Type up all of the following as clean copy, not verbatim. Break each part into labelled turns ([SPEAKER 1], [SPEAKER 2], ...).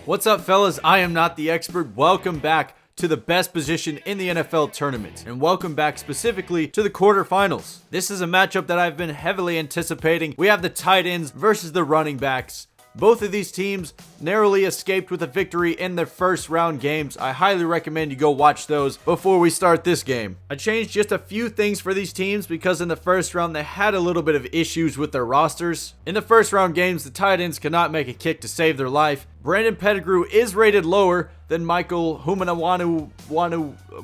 [SPEAKER 1] What's up, fellas? I am not the expert. Welcome back to the best position in the NFL tournament, and welcome back specifically to the quarterfinals. This is a matchup that I've been heavily anticipating. We have the tight ends versus the running backs. Both of these teams narrowly escaped with a victory in their first round games. I highly recommend you go watch those before we start this game. I changed just a few things for these teams because in the first round they had a little bit of issues with their rosters. In the first round games, the tight ends could not make a kick to save their life. Brandon Pettigrew is rated lower than Michael Humanawanu,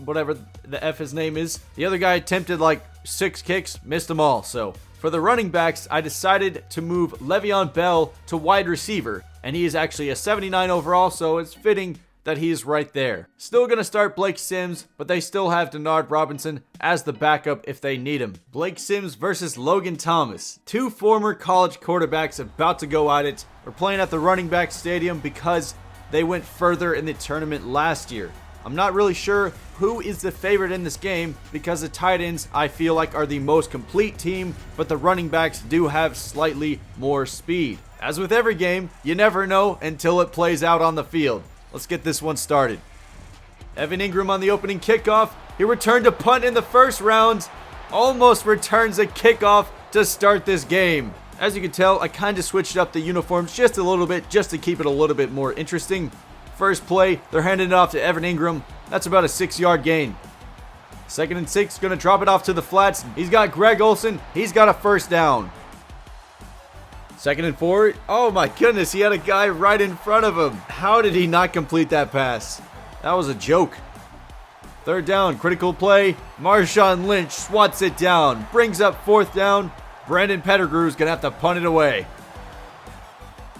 [SPEAKER 1] whatever the F his name is. The other guy attempted like 6 kicks, missed them all, so... For the running backs, I decided to move Le'Veon Bell to wide receiver, and he is actually a 79 overall, so it's fitting that he is right there. Still going to start Blake Sims, but they still have Denard Robinson as the backup if they need him. Blake Sims versus Logan Thomas. Two former college quarterbacks about to go at it. We're playing at the running back stadium because they went further in the tournament last year. I'm not really sure who is the favorite in this game because the tight ends I feel like are the most complete team, but the running backs do have slightly more speed. As with every game, you never know until it plays out on the field. Let's get this one started. Evan Ingram on the opening kickoff. He returned a punt in the first round. Almost returns a kickoff to start this game. As you can tell, I kind of switched up the uniforms just a little bit just to keep it a little bit more interesting. First play, they're handing it off to Evan Ingram. That's about a 6-yard gain. 2nd and 6, gonna drop it off to the flats. He's got Greg Olsen. He's got a first down. 2nd and 4. Oh my goodness, he had a guy right in front of him. How did he not complete that pass? That was a joke. 3rd down, critical play. Marshawn Lynch swats it down. Brings up 4th down. Brandon Pettigrew's gonna have to punt it away.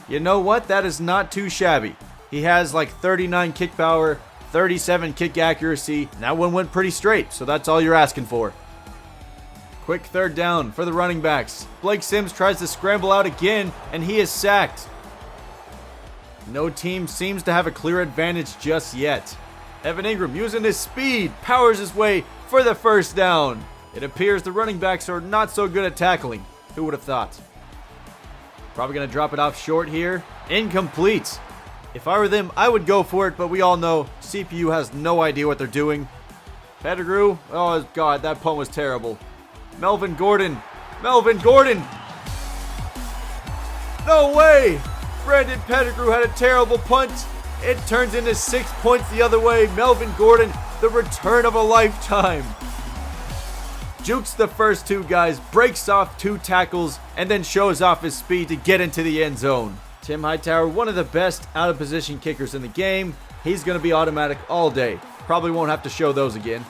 [SPEAKER 1] You know what? That is not too shabby. He has like 39 kick power, 37 kick accuracy, and that one went pretty straight, so that's all you're asking for. Quick 3rd down for the running backs. Blake Sims tries to scramble out again, and he is sacked. No team seems to have a clear advantage just yet. Evan Ingram, using his speed, powers his way for the first down. It appears the running backs are not so good at tackling. Who would have thought? Probably going to drop it off short here. Incomplete. If I were them, I would go for it, but we all know CPU has no idea what they're doing. Pettigrew, oh god, that punt was terrible. Melvin Gordon. No way! Brandon Pettigrew had a terrible punt. It turns into 6 points the other way. Melvin Gordon, the return of a lifetime. Jukes the first 2 guys, breaks off 2 tackles, and then shows off his speed to get into the end zone. Tim Hightower, one of the best out-of-position kickers in the game. He's going to be automatic all day. Probably won't have to show those again.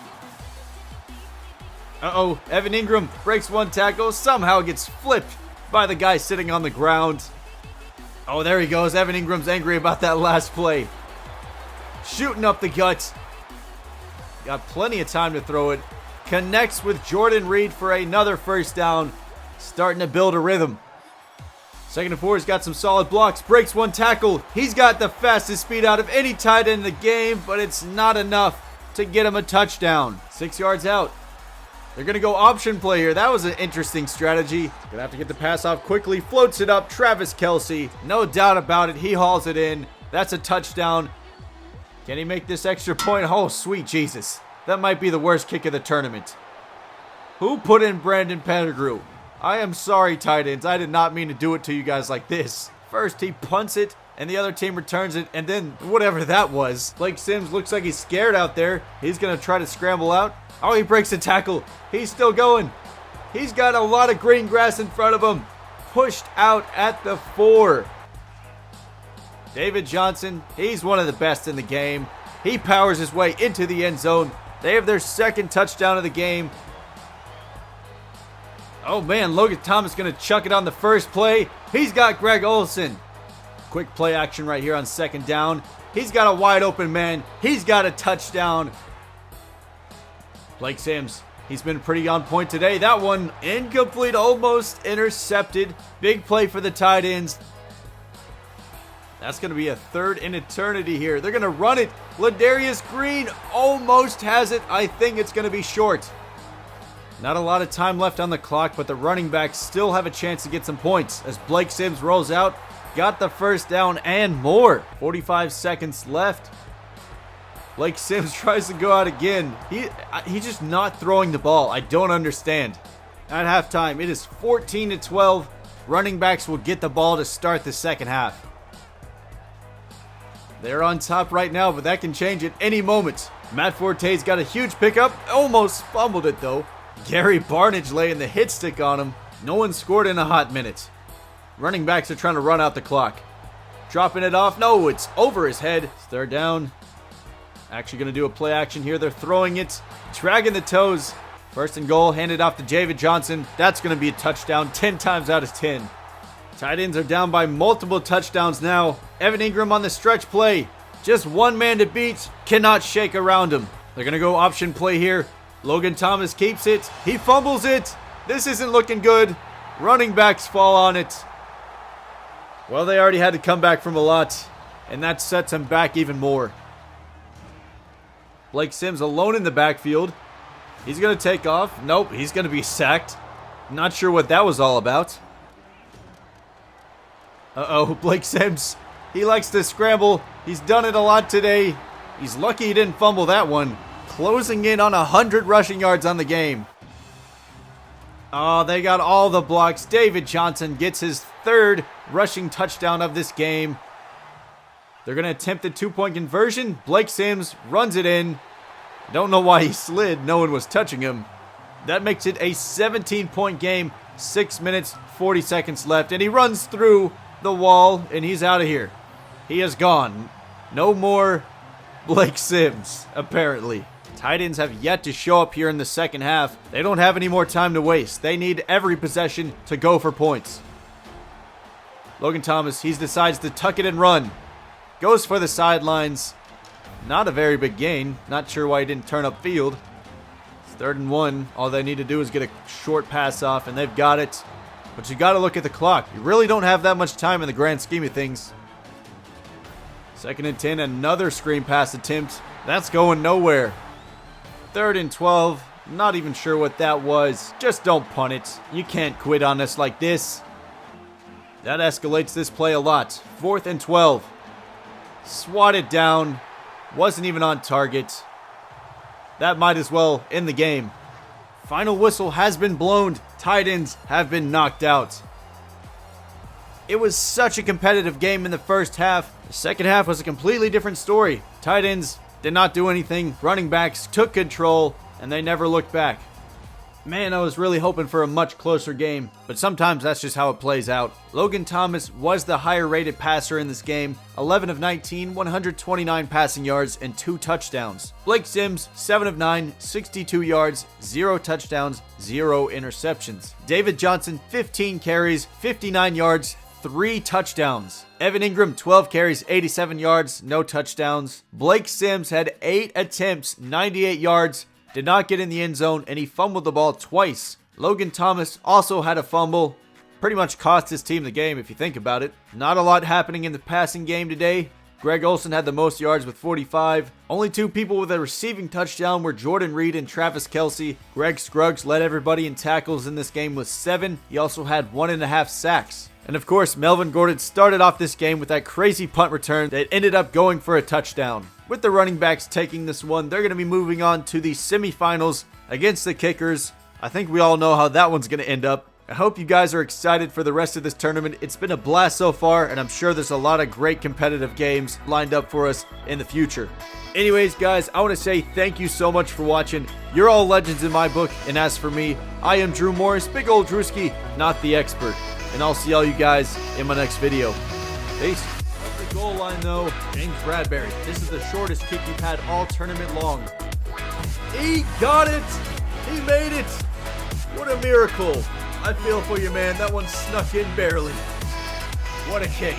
[SPEAKER 1] Uh-oh, Evan Ingram breaks 1 tackle, somehow gets flipped by the guy sitting on the ground. Oh, there he goes. Evan Ingram's angry about that last play. Shooting up the guts. Got plenty of time to throw it. Connects with Jordan Reed for another first down. Starting to build a rhythm. 2nd and 4, he's got some solid blocks, breaks 1 tackle. He's got the fastest speed out of any tight end in the game, but it's not enough to get him a touchdown. 6 yards out. They're going to go option play here. That was an interesting strategy. Going to have to get the pass off quickly. Floats it up. Travis Kelce. No doubt about it. He hauls it in. That's a touchdown. Can he make this extra point? Oh, sweet Jesus. That might be the worst kick of the tournament. Who put in Brandon Pettigrew? I am sorry, tight ends. I did not mean to do it to you guys like this. First, he punts it, and the other team returns it, and then whatever that was. Blake Sims looks like he's scared out there. He's going to try to scramble out. Oh, he breaks a tackle. He's still going. He's got a lot of green grass in front of him. Pushed out at the 4. David Johnson, he's one of the best in the game. He powers his way into the end zone. They have their 2nd touchdown of the game. Oh man, Logan Thomas going to chuck it on the first play. He's got Greg Olsen. Quick play action right here on 2nd down. He's got a wide open man. He's got a touchdown. Blake Sims, he's been pretty on point today. That one incomplete, almost intercepted. Big play for the tight ends. That's going to be a 3rd in eternity here. They're going to run it. Ladarius Green almost has it. I think it's going to be short. Not a lot of time left on the clock, but the running backs still have a chance to get some points as Blake Sims rolls out. got the first down and more. 45 seconds left. Blake Sims tries to go out again. He's just not throwing the ball. I don't understand. At halftime, it is 14-12. Running backs will get the ball to start the second half. They're on top right now, but that can change at any moment. Matt Forte's got a huge pickup. Almost fumbled it, though. Gary Barnidge laying the hit stick on him. No one scored in a hot minute. Running backs are trying to run out the clock. Dropping it off. No, it's over his head. It's third down. Actually going to do a play action here. They're throwing it. Dragging the toes. First and goal. Handed off to David Johnson. That's going to be a touchdown 10 times out of 10. Tight ends are down by multiple touchdowns now. Evan Ingram on the stretch play. Just one man to beat. Cannot shake around him. They're going to go option play here. Logan Thomas keeps it. He fumbles it. This isn't looking good. Running backs fall on it. Well, they already had to come back from a lot, and that sets him back even more. Blake Sims alone in the backfield. He's going to take off. Nope, he's going to be sacked. Not sure what that was all about. Uh-oh, Blake Sims. He likes to scramble. He's done it a lot today. He's lucky he didn't fumble that one. Closing in on 100 rushing yards on the game. Oh, they got all the blocks. David Johnson gets his third rushing touchdown of this game. They're going to attempt a 2-point conversion. Blake Sims runs it in. Don't know why he slid. No one was touching him. That makes it a 17-point game. 6 minutes, 40 seconds left. And he runs through the wall, and he's out of here. He is gone. No more Blake Sims, apparently. Tight ends have yet to show up here in the second half. They don't have any more time to waste. They need every possession to go for points. Logan Thomas, he decides to tuck it and run. Goes for the sidelines. Not a very big gain. Not sure why he didn't turn up field. It's 3rd and 1. All they need to do is get a short pass off, and they've got it. But you got to look at the clock. You really don't have that much time in the grand scheme of things. 2nd and 10, another screen pass attempt. That's going nowhere. 3rd and 12. Not even sure what that was. Just don't punt it. You can't quit on us like this. That escalates this play a lot. 4th and 12. Swatted down. Wasn't even on target. That might as well end the game. Final whistle has been blown. Tight ends have been knocked out. It was such a competitive game in the first half. The second half was a completely different story. Tight ends did not do anything. Running backs took control, and they never looked back. Man, I was really hoping for a much closer game, but sometimes that's just how it plays out. Logan Thomas was the higher rated passer in this game. 11 of 19, 129 passing yards, and 2 touchdowns. Blake Sims, 7 of 9, 62 yards, 0 touchdowns, 0 interceptions. David Johnson, 15 carries, 59 yards, 3 touchdowns. Evan Ingram, 12 carries, 87 yards, no touchdowns. Blake Sims had 8 attempts, 98 yards, did not get in the end zone, and he fumbled the ball twice. Logan Thomas also had a fumble. Pretty much cost his team the game if you think about it. Not a lot happening in the passing game today. Greg Olsen had the most yards with 45. Only 2 people with a receiving touchdown were Jordan Reed and Travis Kelce. Greg Scruggs led everybody in tackles in this game with 7. He also had 1.5 sacks. And of course, Melvin Gordon started off this game with that crazy punt return that ended up going for a touchdown. With the running backs taking this one, they're going to be moving on to the semifinals against the Kickers. I think we all know how that one's going to end up. I hope you guys are excited for the rest of this tournament. It's been a blast so far, and I'm sure there's a lot of great competitive games lined up for us in the future. Anyways, guys, I want to say thank you so much for watching. You're all legends in my book, and as for me, I am Drew Morris, Big Ol' Drewski, not the expert. And I'll see all you guys in my next video. Peace. At the goal line, though, James Bradbury. This is the shortest kick you've had all tournament long. He got it! He made it! What a miracle! I feel for you, man. That one snuck in barely. What a kick.